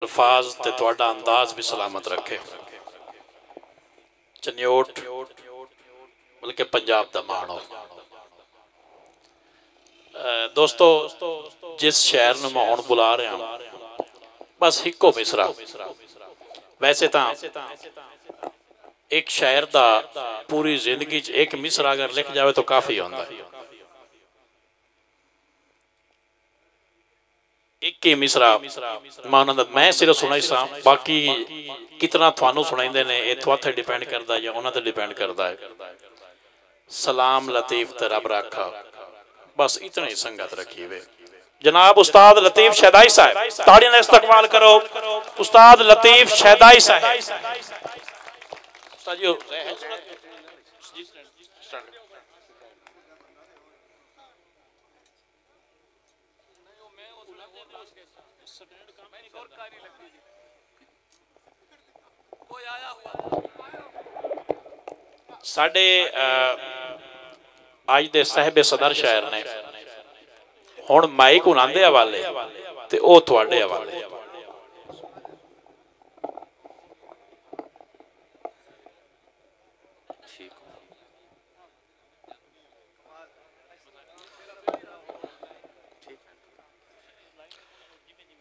अल्फाज ते तुहाडा अंदाज भी सलामत रखे। चन्योट बल्कि पंजाब दा मान हो। दोस्तों जिस शहर में मैं हुण बुला रहा बस इको मिसरा, वैसे तो एक शायर दा पूरी जिंदगी च एक मिसरा अगर लिख जाए तो काफ़ी होंदा है। एक ही मिसरा मैं उन्होंने मैं सिर्फ सुनाई सा, बाकी कितना थानू सुनाइंदे ने ये तुहाते डिपेंड करता है या उन्होंने डिपेंड करता है। सलाम लतीफ ते रब रखा, बस इतना ही संगत रखी वे। जनाब उस्ताद लतीफ शहदाई साहब, ताड़ी ने इस्तकबाल करो। उस्ताद लतीफ शहदाई साहब। साडे अज दे साहिब सदर शायर ने हुण माइक उन्हां दे हवाले ते ओ तुहाडे हवाले।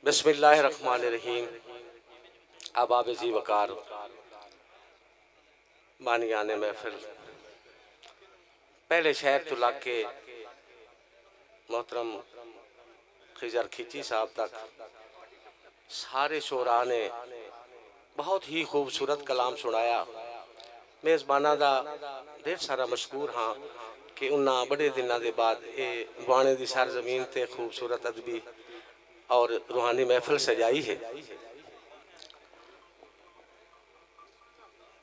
बिस्मिल्लाहिर्रहमानिर्रहीम। अबाब जी वकार बानियाने महफिल, पहले शहर तो लग के मोहतरम खिजर खिची साहब तक सारे शोरा ने बहुत ही खूबसूरत कलाम सुनाया। मेज़बाना दा ढेर सारा मशकूर हाँ कि उन्हें बड़े दिनों के बाद ये बाणे की सरजमीन ते खूबसूरत अदबी और रूहानी महफिल सजाई है।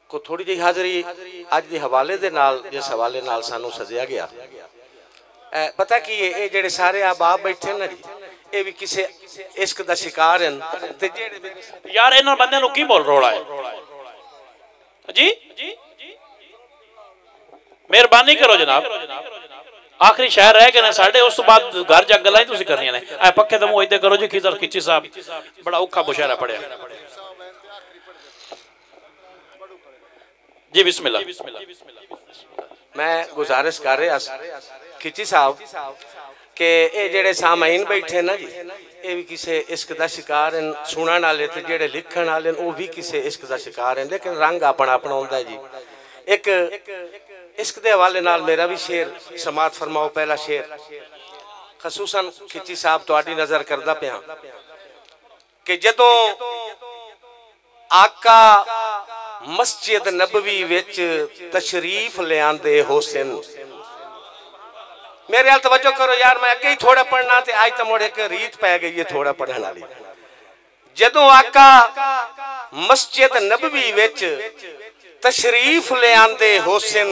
को थोड़ी जी हाजरी अज के हवाले दे नाल जिस हवाले नाल सानू सजिया गया। पता कि ये जेड़े सारे आबाब बैठे ना जी, ये भी किसी इश्क दा शिकार हैं। यार इन्हां बंदे नूं की बोल रोड़ा है जी, मेहरबानी करो जनाब। आखिरी शहर रह गए साढ़े, उस बाद घर जा गल्लां तुसीं करनियां ने। ऐ पक्के तो मुंह इधर करो जी। खिजर खिची साहब बड़ा औखा मुशायरा पढ़िया जी। बिस्मिल्लाह। मैं गुजारिश कर रहा खिची साहब के ये जेड़े सामाइन बैठे ना जी, ये भी किसी इश्क का शिकार हैं। सुनने वाले तो जेड़े लिखण वाले वो भी किसी इश्क का शिकार हैं, लेकिन रंग अपना अपना होंदा है जी। एक इश्क के हवाले नाल मेरा भी शेर समात फरमाओ। पहला शेर खसूसन खिची साहब तुहाडी नजर करदा पिया कि जदों आका मस्जिद नबवी विच तशरीफ ले आंदे होसन। मेरे हाल तवज्जो करो यार, मैं अगे ही थोड़ा पढ़ना ते आज तो मुड़ एक रीत पै गई है थोड़ा पढ़ने वाली। जदों आका मस्जिद नबवी विच तशरीफ ले आंदे होसन,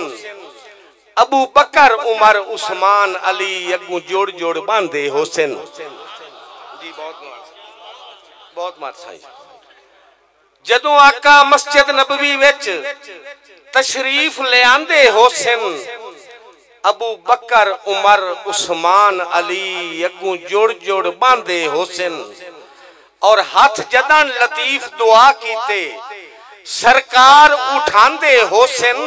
अबू बकर उमर उस्मान अली अगू जोड़ जोड़ बांधे होसन जी। बहुत मार साईं। जदों आका मस्जिद नबवी विच तशरीफ ले आंदे होसन, अबू बकर उमर उस्मान अली अगू जोड़ जोड़ बांधे होसन। और हाथ जदन लतीफ दुआ कीते सरकार उठांदे होसन,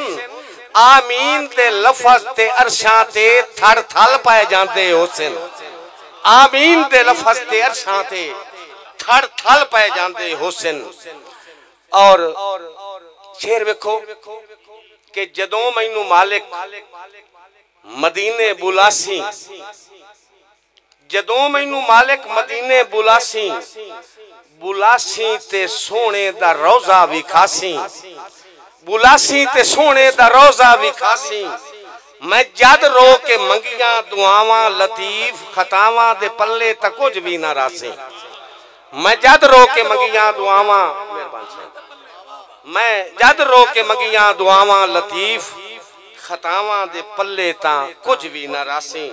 आमीन ते लफज ते अरशां ते थड़ थल पाए जाते होसन। आमीन ते लफज ते अरशां ते थड़ थल पाए जाते होसन। और शेर वेखो कि जदों मैनू मालिक मदीने बुलासी, जदों मैनू मालिक मदीने बुलासी, बुलासी ते सोने दा रोजा विखासी, बुलासी ते सोने दा रोजा विखासी। मैं जद रो के मंगियां दुआवां लतीफ खतावां दे पल्ले तक कुछ भी ना रासी। मैं जद रो के मंगियां दुआवां, मैं जद रो के मंगियां दुआवां लतीफ खतावां दे पल्ले ता कुछ भी ना रासी।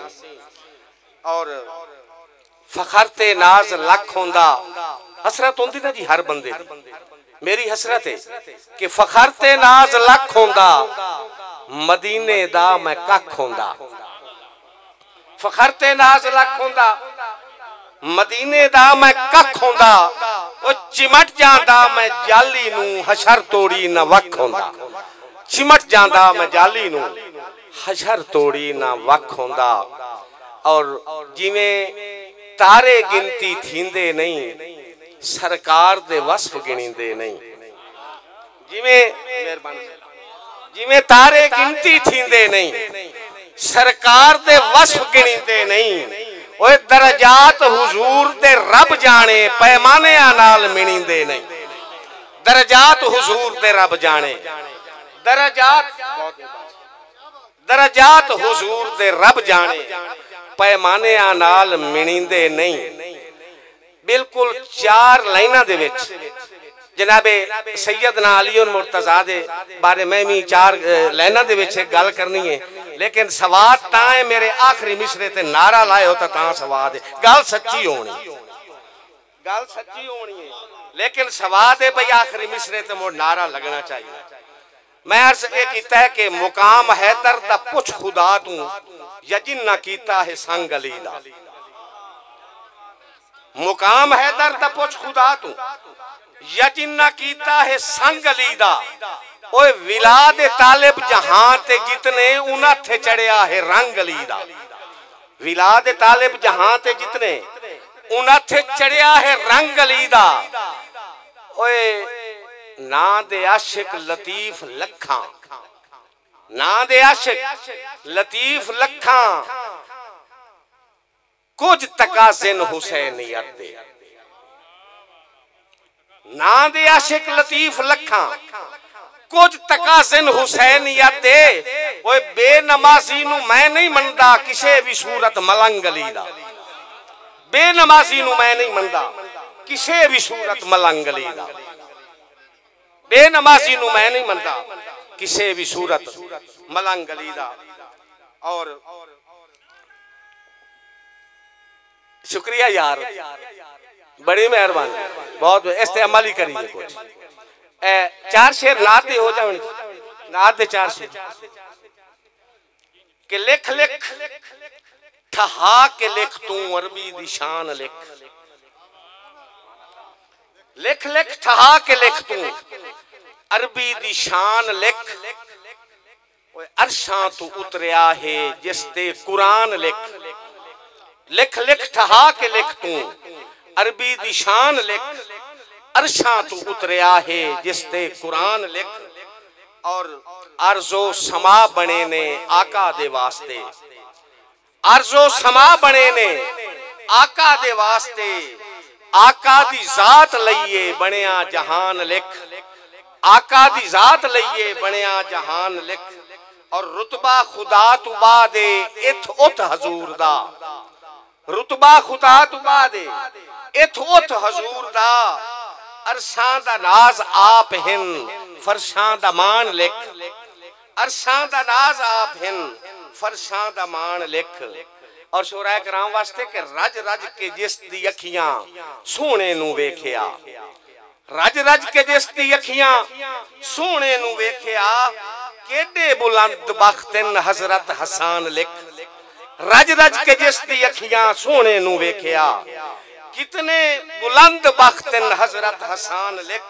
और फखर ते नाज लख होंदा, हसरत होंदी ना जी हर बंदे दी। मेरी हसरत है कि फखर ते नाज लख होंदा, मदीने दा मैं कख होंदा। फखर ते नाज लख होंदा, मदीने दा मैं कख होंदा ओ चिमट जांदा मैं जाली नू हशर तोड़ी न वख होंदा चिमट जांदा मैं जाली नू हशर तोड़ी न वख होंदा। और जिवें तारे गिनती थींदे नहीं सरकार दे वस्फ गिनींदे नहीं जिवें तारे गिनती थींदे नहीं सरकार दे वस्फ गिनींदे नहीं ओए दरजात हुजूर दे रब जाने पैमाने नाल मिनींदे नहीं दरजात हुजूर दे रब जाने दरजात हुजूर दे रब जाने पैमाने नाल मिनींदे नहीं। बिल्कुल 4 लाइनां दे विच जनाबे सैयदना अली और मुर्तजा दे बारे में भी 4 लाइनां दे विच गल करनी है लेकिन सवाद ता है मेरे आखिरी मिसरे ते नारा लाए हो ता सवाद है गल सच्ची होनी है लेकिन सवाद है भाई आखिरी मिसरे ते मोड़ नारा लगना चाहिए। मैं अर्ज ये कीता है कि मुकाम हैदर दा पुछ खुदा तू यजिन ना कीता है संग अली दा मुकाम हैदर दा पुछ खुदा तू यजिन ना कीता है संग अली दा ओए विलाद तालिब जहां ते जितने उन्हां थे चढ़िया है रंग अली दा विलाद तालिब जहां ते जितने उन्हां थे चढ़िया है रंग अली दा ओए ना दे आशिक लतीफ लखा ना दे आशिक लतीफ लखा कुछ तकाज़िन हुसैनियत दे ना दे आशिक लतीफ लखा कुछ तकाज़िन हुसैनियत दे ओए बेनमाजी नू मैं नहीं मनदा किसे भी सूरत मलंग अली दा बेनमाजी नू मैं नहीं मनदा किसे भी सूरत मलंग अली दा बेनमाजी नू मैं नहीं मनदा किसे भी सूरत मलंग अली दा। और शुक्रिया यार बड़ी मेहरबानी बहुत इस अमल ही करिए कुछ 4 शेर नात हो जाए नात दे 4 शेर के लिख लिख ठहा के लिख तू अरबी दी शान लिख लिख लिख ठहा के लिख तू अरबी दी शान लिख अरशां तू उतरिया है जिसते कुरान लिख लिख लिख ठहा के लिख तू अरबी दी शान लिख अरशां तू उतरिया है जिसते कुरान लिख। और अर्जो समा बने ने आका दे वास्ते अर्जो समा बने ने आका दे वास्ते आका दी जात लइए बनिया जहान लिख आका दी जात लइए बनिया जहान लिख। और रुतबा खुदा तू बादे इथ उत हजूर दा रुतबा खुदा तू बादे इथ उत हजूर दा अरशां दा नाज आप हिन फरशां दा मान लिख अरशां दा नाज आप हिन फरशां दा मान लिख। और शोराए कराम वास्ते के रज रज के जिस दी अखियां सोने नू वेखिया रज रज के जिस दी अखियां सोने नू वेखिया केडे बुलंद बख्तन हजरत हसन लिख रज रज के जिस दी अखियां सोने नू वेखिया कितने बुलंद बख्तन हजरत हसन लिख।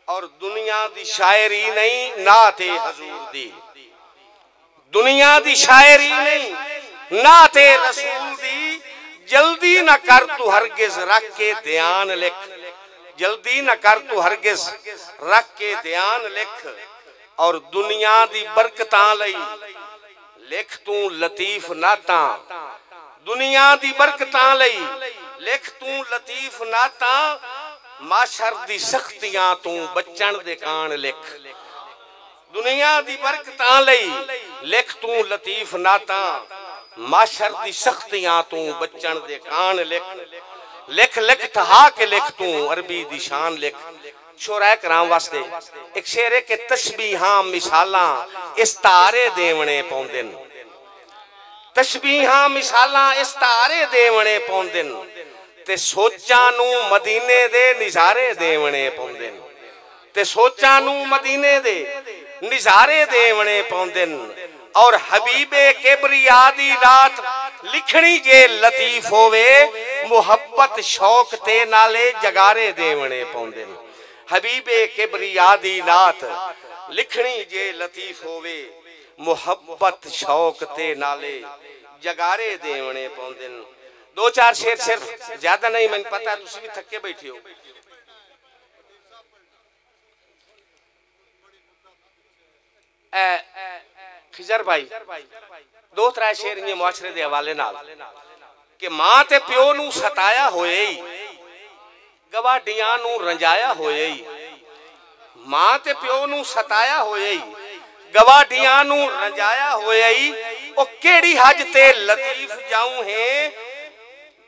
और दुनिया दी शायरी नहीं नाते हजूर दी दुनिया दी शायरी नहीं नाते रसूल दी जल्दी न कर तू हरगिज रख के ध्यान लिख जल्दी न कर तू हरगिज रख के ध्यान लिख। और दुनिया दी बरकतां लई लिख तू लतीफ नाता दुनिया दी बरकतां लई लिख तू लतीफ नाता माशर दी सख्तियां तू बचन दे कान लिख दुनिया दी बरकतां लई लिख तू लतीफ नाता माशर दी सख्तियां तू बचन दे कान लिख लिख लिख ठहा के लिख तू अरबी दी शान लिख। शोराए कराम वास्ते एक शेर है कि तशबीहां मिसालां इस तारे देवने पौंदे न तशबीहां मिसालां इस तारे देवने पौंदे न ते सोचां नू मदीने दे निजारे देवने पौंदे न ते सोचां नू मदीने दे निजारे देवने पौंदे न। और हबीबे किबरिया दी रात लिखनी जे लतीफ होवे मुहब्बत शौक ते नाले जगारे देवने पौंदे ने। हबीबे किबरिया दी नात लिखनी जे लतीफ होवे, मुहब्बत शौक ते नाले जगारे देवने पौंदे ने। दो चार शेर सिर्फ, ज्यादा नहीं, मैं पता तुसी भी थके बैठे हो। खिजर भाई दो त्रै शेर इन्हें मुआशरे दे हवाले नाल कि मां ते प्यो नू सताया होए ही, गवाडियां नू रंजाया होए ही, मां ते प्यो नू सताया होए ही, गवाडियां नू रंजाया होए ही, ओ केड़ी हज ते लतीफ जाऊं है,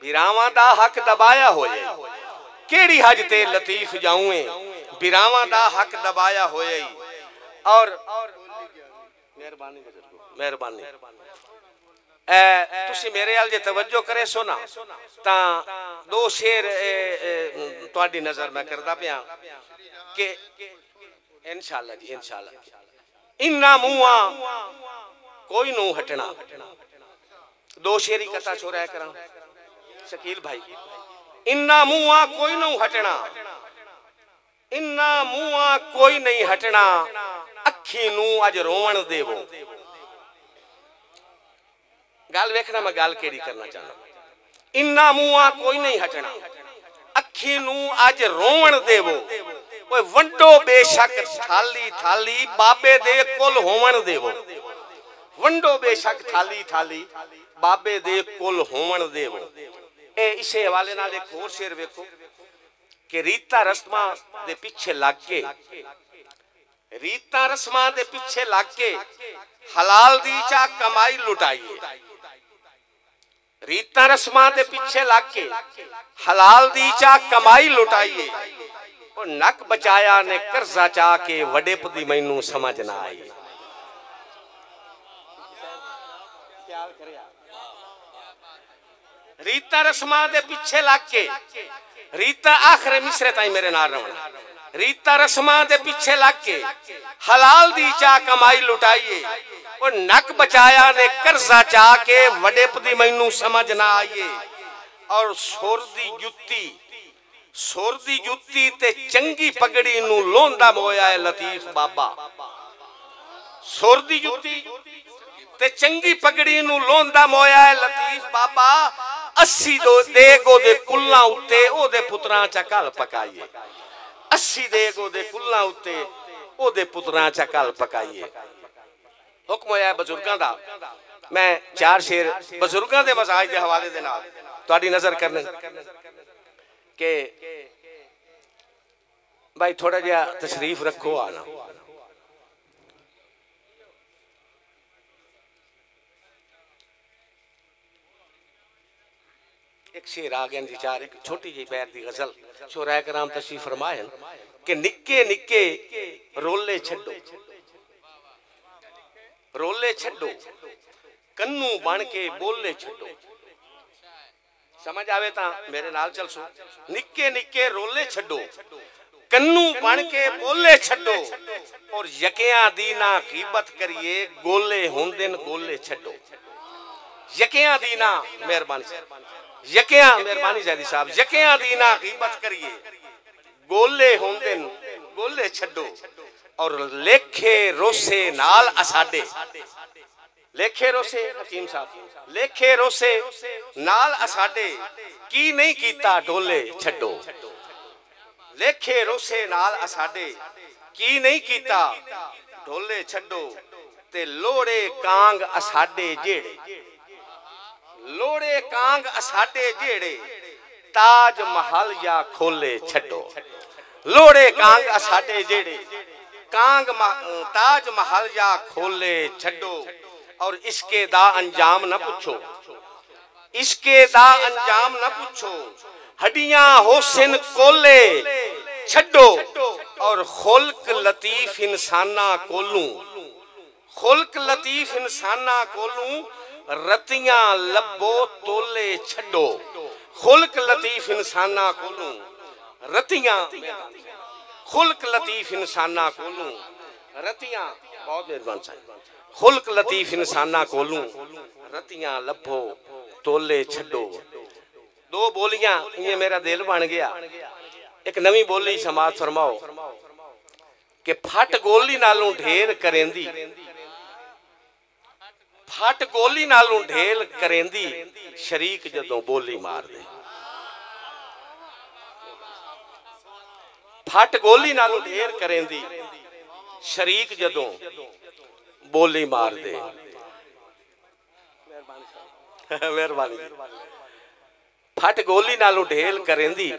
बिरावां दा हक दबाया होए, केड़ी हज ते लतीफ जाऊं है, बिरावां दा हक दबाया होए ही। और मेहरबानी मेहरबानी तुसी मेरे अल जे तवज्जो करे सो ना ता दो शेर तुहाडी नजर मैं करदा पिया कि इंशाअल्लाह जी इंशाअल्लाह। इन्ना मुआ कोई नू हटना, दो शेर ही कथा छोड़ा करा शकील भाई। इन्ना मुआ कोई नू हटना, इन्ना मुआ कोई नहीं हटना, अखी नू अज रोवण देवो। गल वेखना मैं गल केड़ी करना चाहना। इन्ना मुआ कोई नहीं हटना, अखी नू अज रोवण देवो। ओए वंडो बेशक थाली थाली, बाबे दे कुल होवण देवो। वंडो बेशक थाली थाली, बाबे दे कुल होवण देवो। ए इसे हवाले नाल एक होर शेर वेखो कि रीता रस्मां दे पिछे लग के, रीता रस्मां दे पिछे लग के हलाल दी चा कमाई लुटाइए। रीता रस्मां दे पिछे लग के हलाल दी चा कमाई लुटाइए। और नक बचाया ने कर्जा चा के वडे पदी मैनू समझ ना आई। रीता रस्मां दे पिछे लग के, रीता आखिर मिसरे ताई मेरे नाल रवना। रीता रस्मां दे पिछे लग के हलाल दी चा कमाई लुटाइए। और नक बचाया ने कर्जा चा के वडे पदी मैनू समझ ना आइए। और सुर दी जुत्ती ते चंगी पगड़ी नू लोंदा मोया है लतीफ बाबा। सुर दी जुत्ती ते चंगी पगड़ी नू लोंदा मोया है लतीफ बाबा। 80 देगो दे कुल्लां उत्ते ओदे पुत्रां चा कल पकाइए। 80 देगो दे कुल्लां उत्ते ओदे पुत्रां चा कल पकाइए। हुक्म होया बजुर्गां दा। मैं चार शेर बजुर्गां दे मजाज दे हवाले दे नाल तुहाडी नजर करने के भाई थोड़ा जिहा तशरीफ रखो आना। एक शेर आ गया जी चार, एक छोटी जी पैर दी गजल शोराए कराम तशरीफ फरमाए कि निक्के निक्के रोले छड्डो, रोले छड्डो, कन्नू बन के बोले छड्डो। समझ आवे ता मेरे नाल चल सो। निक्के निक्के रोले छड्डो, कन्नू बन के बोले छड्डो। और यकियां दी ना गीबत करिए, गोले होंदे न गोले छड्डो। यकियां दी ना मेहरबानी, यकियां मेहरबानी ज़ैदी साहब, यकियां दी ना गीबत करिए, गोले होंदे न गोले छड्डो। और लेखे रोसे नाल असाडे, लेखे रोसे हकीम साहब, लेखे रोसे नाल असाडे की नहीं कीता डोले छड्डो। लेखे रोसे नाल असाडे की नहीं कीता डोले छड्डो। ते लोड़े कांग असाडे जेड़े, लोड़े कांग असाडे जेड़े, ताज महल या खोले छड्डो। लोड़े कांग असाडे जेड़े, कांग ताज महल या खोले छड्डो। और इसके दा अंजाम न पूछो, इसके दा अंजाम न पूछो। हड्डियां होसिन कोले छड्डो। और खुल्क लतीफ इंसाना कोलू, खुल्क लतीफ इंसाना कोलू, रतियां लबो तोले छड्डो। खुल्क लतीफ इंसाना कोलू, रतियां, खुल्क लतीफ इंसाना कोलू, रतियां, बहुत मेहरबान साहब। खुल्क लतीफ इंसाना कोलू, रतियां लभो तोले छड्डो। दो बोलियां ये मेरा दिल बन गया। एक नवी बोली समाज फरमाओ कि फट गोली नालों ढेर करेंदी, फट गोली नालों ढेल करेंदी, शरीक जदों बोली मार दे। फट गोली नालों ढेर करेंदी, शरीक जदों बोली मार दे। मेहरबानी। फट गोली नालों ढेल करेंदी,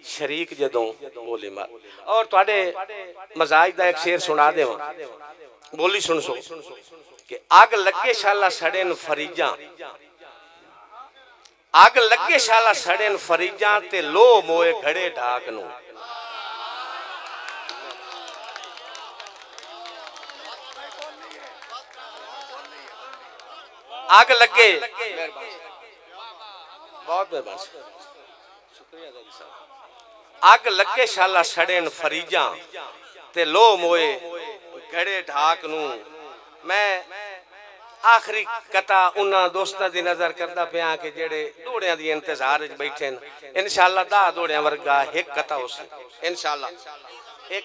शरीक जदों बोली मार। और तुहाडे मजाज दा एक शेर सुना देवां, बोली सुन सो कि अग लगे शाला सड़ेन फरीजा, अग लगे शाला सड़ेन फरीजा ते लो मोए घड़े ढाक नू। आग लगे, बहुत मेहरबान, शुक्रिया साहब। आग लगे शाला सड़ेन फरीजा ते लो मोए घड़े ढाक नू। मैं आखिरी कथा उन्हां दोस्तां दी नजर करदा पिया कि जेड़े दौड़ियां दी इंतजार विच बैठे न। इंशाअल्लाह 10 दौड़ियां वर्गा एक कथा होसी इंशाअल्लाह। एक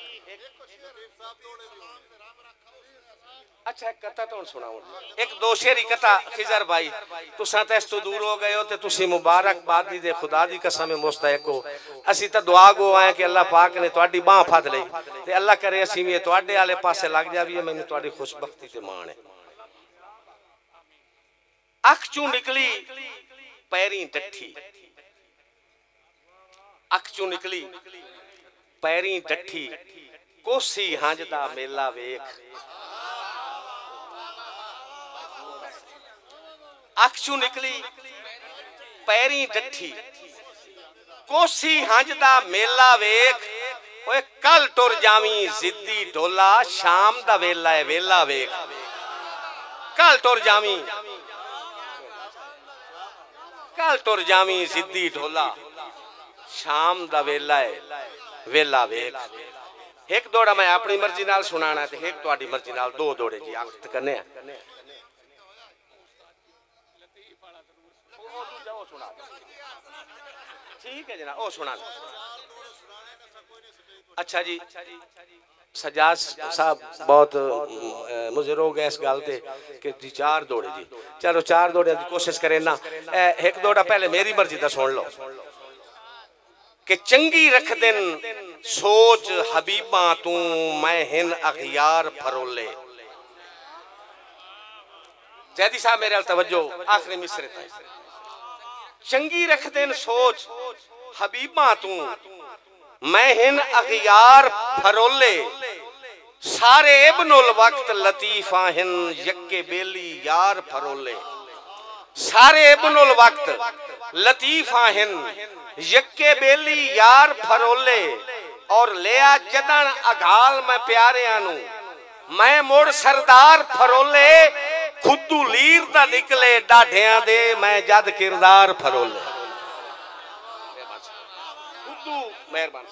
अच्छा एक कथा तो सुनाओ, एक दो शेरी कथा। खिजर भाई तुसां ते इस तो दूर हो गए हो ते तुसी मुबारकबाद दी दे खुदा दी कसम मुस्तहिक हो। असी तो दुआ गो आए कि अल्लाह पाक ने तुहाडी बांह फड़ लई ते अल्लाह करे असी भी तुहाडे वाले पासे लग जावीए। मैनूं तुहाडी खुशबख्ती ते मान है। अख चू निकली पैरी डठी, अख चू निकली पैरी डठी, कोसी हंज दा मेला वेख। अख चू निकली पैरी डठी, कोसी हंज दा मेला वेख। ओए कल टुर जावी जिद्दी ढोला, शाम दा वेला है वेला वेख। कल टुर जावी, कल टुर जावी जिद्दी ढोला, शाम दा वेला है वेला वेख। एक दौड़ा मैं अपनी मर्जी नाल सुनाना ते एक तुहाडी मर्जी नाल, दो दौड़े जी आखत करने आ। ठीक है जनाब, ओ सुना। अच्छा जी, सजाद साहब बहुत मुझे रोग है इस गल ते कि जी 4 दौड़े जी। चलो 4 दौड़े की कोशिश करें ना। एक दौड़ा पहले मेरी मर्जी दा सुन लो कि चंगी रख दिन सोच हबीबा तू, मैं हिन अखियार फरोले। जैदी साहब मेरे अल तवज्जो, आखिरी मिसरे तक। चंगी रख दिन सोच हबीबा तू, मैं हिन अखियार फरोले। सारे इब्नुल वक्त लतीफा हिन, यक्के बेली यार फरोले। सारे इब्नुल वक्त लतीफा हिन, यक्के बेली यार फरोले। और लिया जदन अघाल मैं प्यारियां नू, मैं मुड़ सरदार फरोले। खुदू लीर दा निकले डाढियां दे, मैं जद किरदार फरोले। मेहरबान,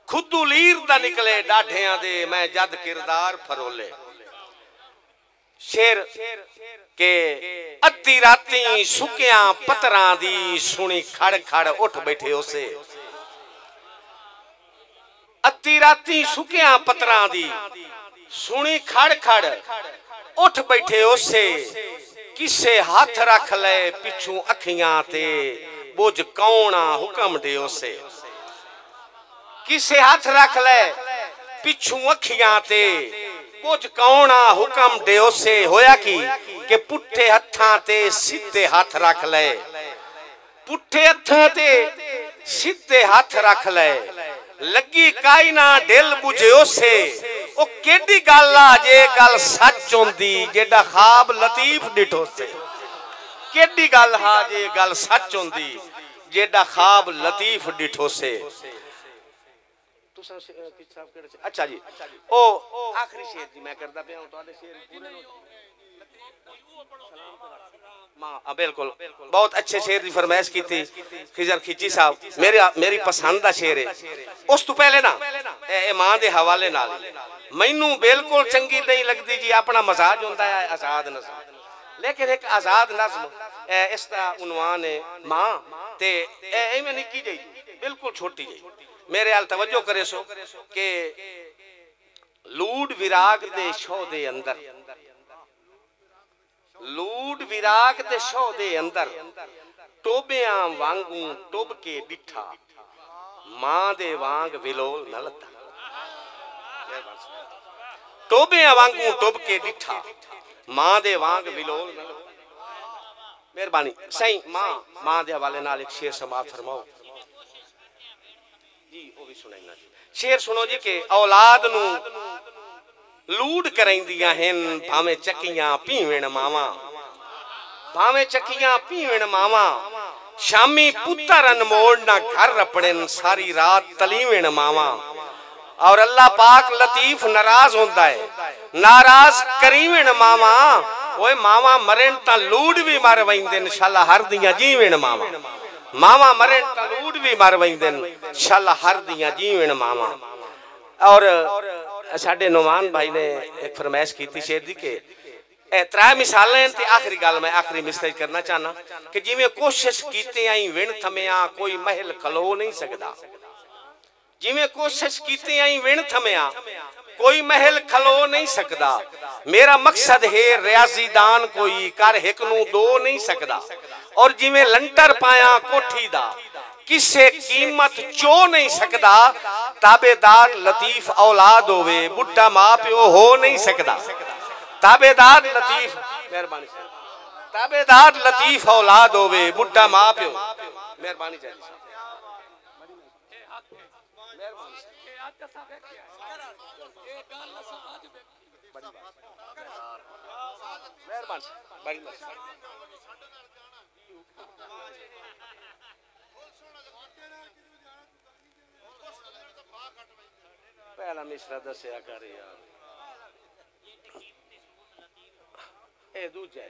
खुदू लीर दा निकले डाढियां दे, मैं जद किरदार फरोले। शेर के अद्धी राती सुकिया पतरां दी, सुनी खड़ खड़ उठ बैठे उसे। अद्धी राती सुकिया पतरां दी, सुनी खड़ खड़ उठ बैठे उसे। किसे हाथ रख ले पिछू अखियां ते, बुझ कौना हुक्म दे उसे। किसे हाथ रख ले पिछू अखियां ते, बुझ कौना हुक्म दे उसे। होया कि पुट्ठे हत्थां ते सीधे हाथ रख ले, पुट्ठे हत्थां ते सीधे हाथ रख ले। लगी काई ना दिल बुझे उसे। ओ केडी गल आ जे गल सच होंदी, जेड़ा ख्वाब लतीफ डिठो से। केडी गल हा जे गल सच होंदी, जेड़ा ख्वाब लतीफ डिठो से। अच्छा जी, ओ आखिरी शेर जी मैं करदा पिया हूं तुहाडे शेर पूरे बिल्कुल बहुत अच्छे शेर की फरमाइश की थी खिजर खिची साहब। मेरी पसंद का शेर है। उस तो पहले ना मां के हवाले नाल मैनू बिल्कुल चंगी नहीं लगती जी। अपना मजाज होंदा है आजाद नज़र, लेकिन एक आजाद नज़म इसका उन्वान है मां ते एवें निक्की जी बिल्कुल छोटी जी मेरे हाल तवज्जो करे सो के लूड विराग दे शो दे अंदर लूड विराग दे शो दे अंदर टोबियां वांगू टुब के डिठा मां दे वांग विलोल न लता टोबियां वांगू टुब के डिठा मां दे वांग विलोल न लता। मेहरबानी सही मां दे हवाले नाल एक शेर समाप्त फरमाओ जी वो भी सुनाइना जी शेर सुनो जी के औलाद नू लूड करैंदियां हैं भावें चक्कियां पीवेण मावा भावें चक्कियां पीवेण मावा शामी पुत्तर अनमोल ना घर अपने सारी रात तलीवेण मावा और अल्लाह पाक लतीफ नाराज होता है नाराज करीवेण मावा ओए मावा मरेन ता लूड भी मर वैंदन शाला हर दियां जीवेण मावा मावा मरेन ता लूड भी मर वैंदन शाला हर दियां जीवेण मावा। और साडे नुमान भाई ने एक फरमाइश की थी शेर दी के त्रै मिसालें ते आखिरी गल मैं आखिरी मिसरे करना चाहना कि जिवें कोशिश कीते आई विण थमिया कोई महल खलो नहीं सकदा जिवें कोशिश कीते आई विण थमिया कोई महल खलो नहीं सकदा मेरा मकसद है रियाजीदान कोई कर हिक नू दो नहीं सकदा और जिवें लंटर पाया कोठी दा किसे कीमत चो नहीं सकदा ताबेदार लतीफ औलाद होवे बुढ़ा मां प्यो हो नहीं सकदा ताबेदार लतीफ मेहरबानी ताबेदार लतीफ औलाद होवे बुढ़ा मां प्यो मेहरबानी चाहिए पहला मिसरा दसिया कर यार ए दूजा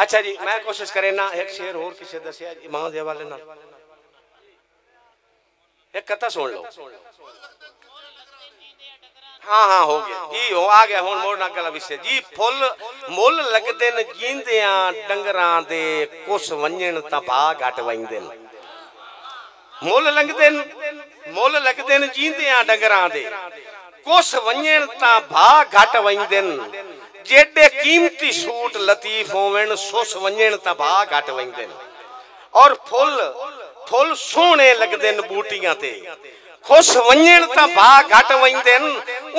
अच्छा जी मैं कोशिश करे ना एक शेर और किसे दसिया इमाम दे वाले ना एक कथा सुन लो हाँ हाँ हो गया जी हो आ गया हुन मोड़ ना गला विषय जी फुल मुल लगदे न जींदियां डंगरां दे कुछ वंजण ता भा घट वंजदे न मुल लगदे न जींदियां डंगरां दे कुछ वंजण ता भा घट वंजदे न जेडे कीमती सूट लतीफ होवन सुस वंजण ता भा घट वंजदे न और फुल सोहणे लगदे न बूटियां ते खुश वंजण ता भा घट वंजदे न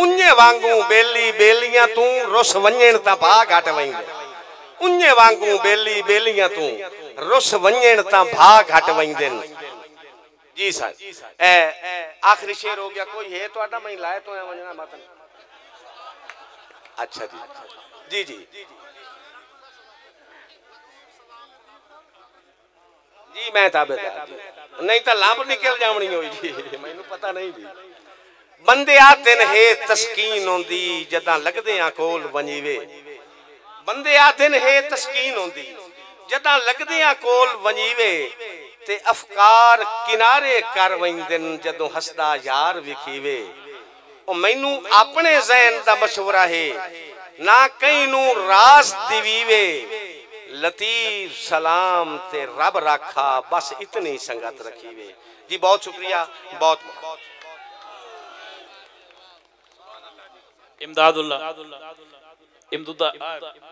उन्ने वांगू बेली बेलियां तू रुस वंजण ता भा घट वंजदे उन्ने वांगू बेली बेलियां तू रुस वंजण ता भा घट वंजदे न जी सर आखिरी शेर हो गया कोई है तो मैं लाए तो वंजना मत अच्छा जी जी जी जी मैं ताबेदार नहीं तो लाभ निकल जावनी होई जी मैनू पता नहीं जी बंदे आ दिन है तस्कीन होंदी जदा लगदे आ कोल वंजीवे बंदे आ दिन है तस्कीन होंदी जदा लगदे आ कोल वंजीवे ते अफकार किनारे कर वंदन जदों हसदा यार विखीवे ओ मैनू अपने ज़हन दा मशवरा है ना कई नू रास दिवीवे लतीफ सलाम ते रब रखा बस इतनी संगत रखीवे जी बहुत शुक्रिया बहुत इमदादुल्ला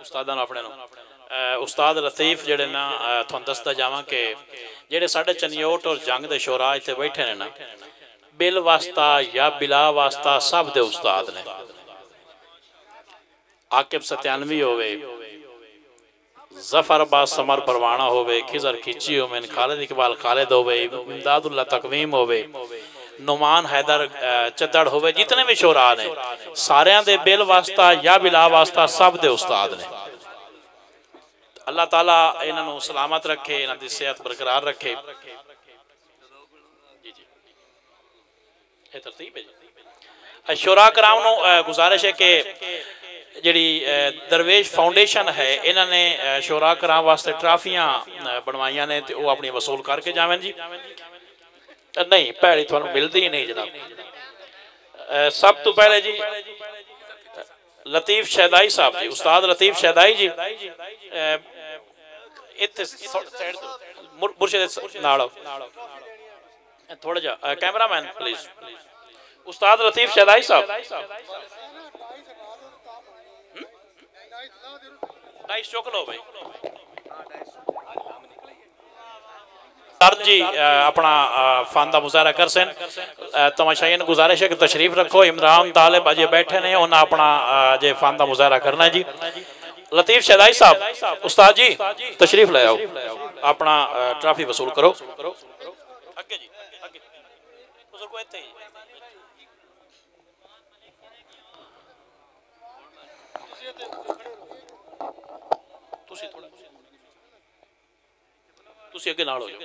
उस्तादां अपने उस्ताद लतीफ जेड़े ना तुहानू दसदा जावां कि जेड़े साडे चनियोट और जंग दे शोरा इत्थे बैठे ने ना बिल वास्ता या बिला वास्ता सब दे उस्ताद ने आकिब सत्यानवी होवे जफर अब्बास समर परवाना होवे खिजर खिची होवे खालिद इकबाल खालिद होवे इमदादुल्ला तकवीम होवे नुमान हैदर चद्दड़ होवे जितने भी शोरा ने सारियां दे बिल वास्ता या बिला वास्ता सब दे उस्ताद ने अल्लाह ताला इन्हां नूं सलामत रखे इन्हां दी सेहत बरकरार रखे जी जी ये तरतीब है जी शोरा कराम नूं गुजारिश है कि जिहड़ी दरवेश फाउंडेशन है इन्होंने शोरा कराम वास्ते ट्राफियां बनवाइयां ने तो अपनी वसूल करके जावें जी नहीं भैड़ी तुहानू मिलती ही नहीं जनाब सब तो पहले जी लतीफ शहदाई साहब जी, उस्ताद लतीफ शहदाई जी इत्थे साइड मुर्शिद नाल थोड़ा जा कैमरामैन प्लीज। उस्ताद लतीफ शहदाई साहब डाइस चुक लो भाई। सर जी अपना फन का मुजाहरा कर सन। तमाशाइन गुजारिश है कि तशरीफ रखो। इमरान तालिब अजे बैठे ने, उन्हें अपना जे फन का मुजाहरा करना है जी। लतीफ शहदाई साहब उस्ताद जी तशरीफ ले आओ, अपना ट्रॉफी वसूल करो। अगे जी अगे बुजुर्गो इत्थे ही तुसी थोड़ा तुसी अगे नाल हो जाओ।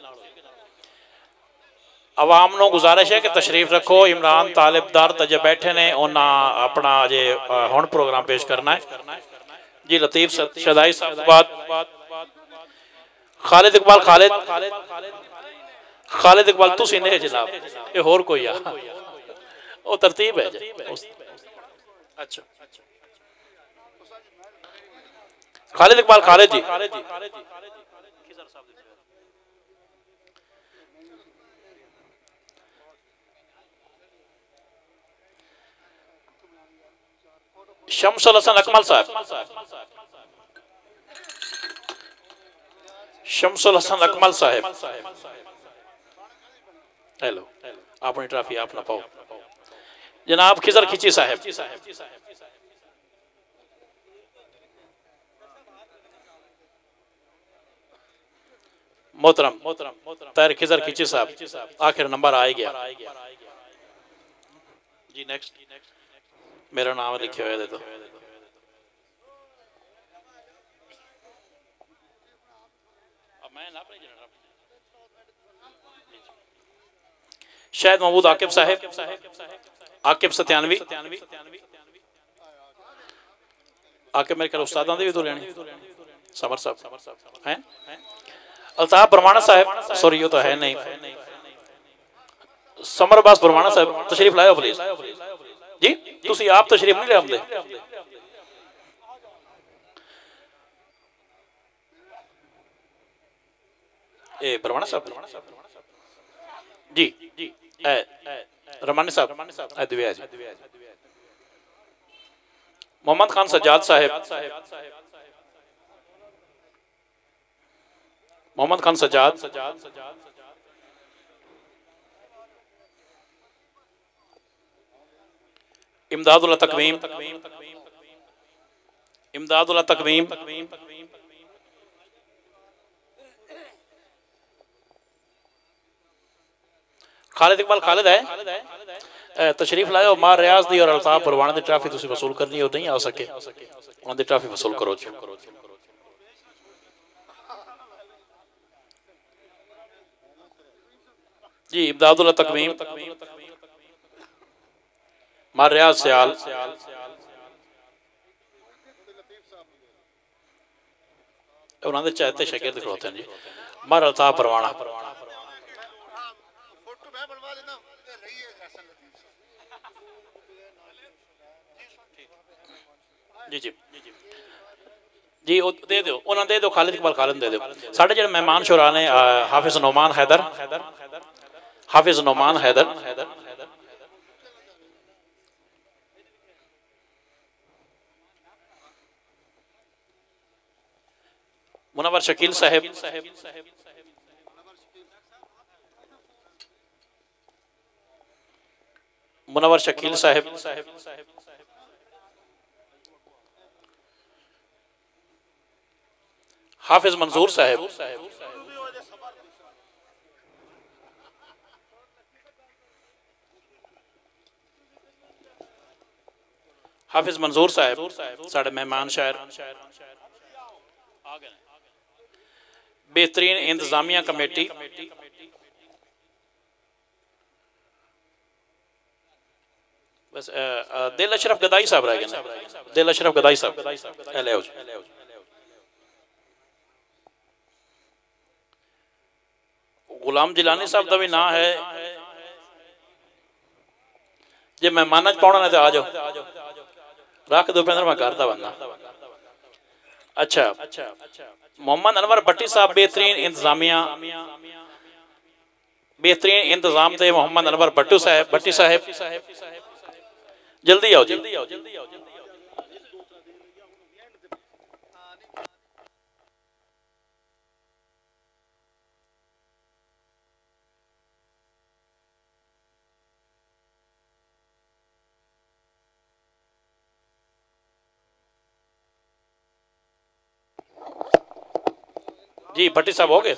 आवाम को गुजारिश है कि तशरीफ रखो। इमरान तालिबदार तजे बैठे ने, उन्हें अपना जे हुण प्रोग्राम पेश करना है जी। लतीफ शहदाई साहब बाद खालिद इकबाल खालिद इकबाल तुसी ने जनाब, ये होर कोई आ वो तरतीब है जी। अच्छा खालिद इकबाल खालिद जी शमसुल हसन अकमल साहब, शमसुल हसन अकमल साहब हेलो, अपनी ट्रॉफी आप ना पाओ। जनाब खिजर खिची साहब, मोहतरम ताहिर खिजर खिची साहब, आखिर नंबर आ ही गया जी। नेक्स्ट मेरा नाम लिखे हुए तो शायद महमूद आकिब साहब, आकिब सत्यानवी, आकिब मेरे ख्याल उस्तादां दे भी तो लेने समर साहब हैं। अल्ताफ परवाना साहब, सॉरी ये तो है नहीं, समर अब्बास परवाना साहब तशरीफ लाओ प्लीज जी। तुसी आप तशरीफ नहीं ले आंदे ए परवाना साहब जी। रमानी साहब दिव्या जी। मोहम्मद खान सज्जाद साहब, मोहम्मद खान सज्जाद, इमदादुल्लाह तकवीम, इमदादुल्लाह तकवीम, खालिद इकबाल खालिद है तशरीफ लाओ। मार रियाज दी और अल्ताफ परवाना दी ट्रॉफी तुसी वसूल करनी हो, नहीं आ सके उन्हां दी ट्रॉफी वसूल करो जी। इमदादुल्लाह तकवीम, मार रियाज सयाल, उन्हां दे चाहते शागिर्द खड़ोते हैं जी। मार अल्ताफ परवाना जी जी जी दे दो, उन्हें दे दो, खालिद इकबाल खालिद दे दो। साढ़े जो मेहमान शुरा ने हाफिज नोमान हैदर, हाफिज नोमान हैदर, मुनव्वर शकील साहब, मुनव्वर शकील साहब, हाफिज मंसूर साहब, हाफिज मंसूर साहब साढ़े मेहमान शायर, बेहतरीन इंतजामिया कमेटी, बस दिल अशरफ गदाई साहब रह गए, दिल अशरफ गदाई साहब गुलाम जिलानी साहब का भी ना है। जे मेहमान पाउना ने तो आ जाओ। रख दो पैंदा मैं करता बनना। अच्छा, मोहम्मद अनवर भट्टी साहब बेहतरीन इंतजामिया, बेहतरीन इंतजाम थे मोहम्मद अनवर भट्टी साहब जल्दी आओ जी। जी भट्टी साहब हो गए।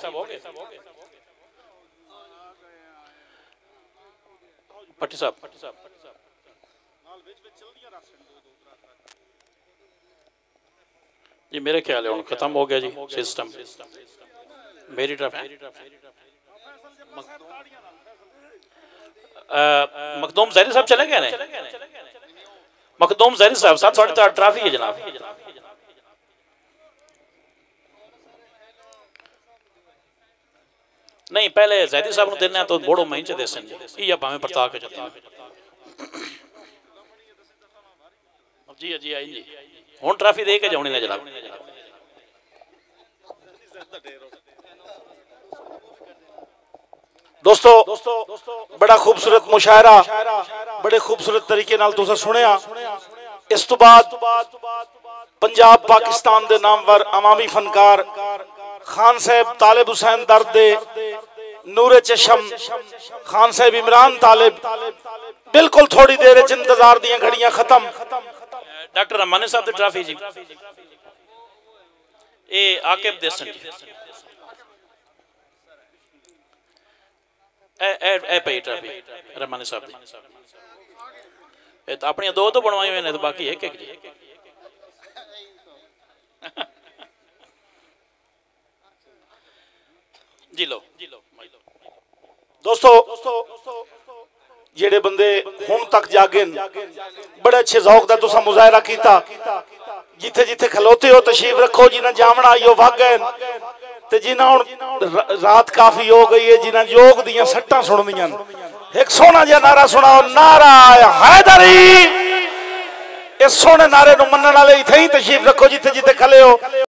भट्टी साहब जी मेरे ख्याल है खत्म हो गया जी सिस्टम। मेरी तरफ मखदूम जहरी साहब चले गए ने। मखदूम जहरी साहब 7:30 ट्रैफिक है जनाब। नहीं पहले जैदी साहब को देना तो बोड़ो मही च देसन जी भावें परता के चलता जी जी आई जी हुन ट्रॉफी दे के जाने ने जनाब। दोस्तों बड़ा खूबसूरत मुशायरा बड़े खूबसूरत तरीके नाल तुसां सुनिया। इस तो बाद पंजाब पाकिस्तान दे नामवर अवामी फनकार खान साहब तालिब हुसैन दर्द दे नूरे चशम खान साहब इमरान तालिब बिल्कुल थोड़ी देर इंतजार दियां घड़ियां खत्म। डॉक्टर रमानी साहब दी ट्रॉफी जी ए आकिब देसन जी ए पई ट्रॉफी रमानी साहब दी ए तो अपनी दो तो बनवाई हुई ने तो बाकी एक एक जी। जी लो दोस्तों जेड़े बंदे हुण तक जागे बड़े अच्छे ज़ौक दा तुसां मुजाहरा कीता। जिथे जिथे खलोते हो तशरीफ रखो। जिन्हें जामना आइयो भाग गए ते जिन्हें हुण रात काफी हो गई है जिन्हें योग दियां सट्टां सुनदियां एक सोहना जिहा नारा सुनाओ नारा हैदरी। इस सोहने नारे नूं मन्नण वाले इत्थे ही तशरीफ रखो जिथे जिथे खले हो।